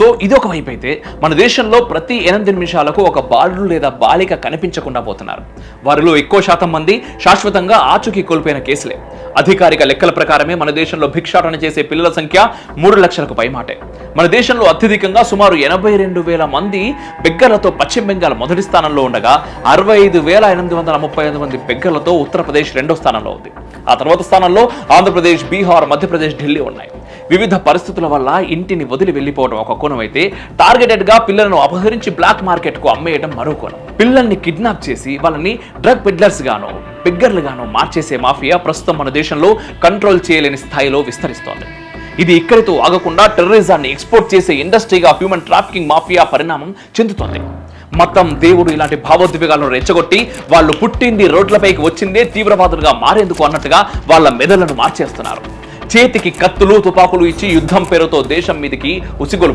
So ఇది ఒక వైపు అయితే మన దేశంలో ప్రతి 8 నిమిషాలకు ఒక బాలుడు లేదా బాలిక కనిపించకుండా పోతున్నారు. వారిలో ఎక్కువ శాతం మంది శాశ్వతంగా ఆచూకీ కోల్పోయిన కేసులే. అధికారిక లెక్కల ప్రకారమే మన దేశంలో భిక్షాటన చేసే పిల్లల సంఖ్య 3 లక్షలకు పైమాటే. మన దేశంలో అత్యధికంగా సుమారు 82,000 మంది బెగ్గర్లతో పశ్చిమ బెంగాల్ మొదటి స్థానంలో ఉండగా 65,835 మంది బెగ్గర్లతో ఉత్తరప్రదేశ్ రెండో స్థానంలో ఉంది. ఆ తర్వాత స్థానంలో ఆంధ్రప్రదేశ్, బీహార్, మధ్యప్రదేశ్, ఢిల్లీ ఉన్నాయి. వివిధ పరిస్థితుల వల్ల ఇంటిని వదిలి వెళ్లిపోవడం ఒక కోణం అయితే, టార్గెటెడ్ గా పిల్లలను అపహరించి బ్లాక్ మార్కెట్ కు అమ్మేయడం మరో కోణం. పిల్లల్ని కిడ్నాప్ చేసి వాళ్ళని డ్రగ్ పెడ్లర్స్ గానో బెగ్గర్లు గానో మార్చేసే మాఫియా ప్రస్తుతం మన దేశంలో కంట్రోల్ చేయలేని స్థాయిలో విస్తరిస్తోంది. ఇది ఇక్కడితో ఆగకుండా టెర్రరిజాన్ని ఎక్స్పోర్ట్ చేసే ఇండస్ట్రీగా హ్యూమన్ ట్రాఫికింగ్ మాఫియా పరిణామం చెందుతోంది. మతం, దేవుడు ఇలాంటి భావోద్వేగాలను రెచ్చగొట్టి వాళ్ళు పుట్టింది రోడ్లపైకి వచ్చిందే తీవ్రవాదులుగా మారేందుకు అన్నట్టుగా వాళ్ళ మెదళ్లను మార్చేస్తున్నారు. చేతికి కత్తులు, తుపాకులు ఇచ్చి యుద్ధం పేరుతో దేశం మీదకి ఉసిగొలు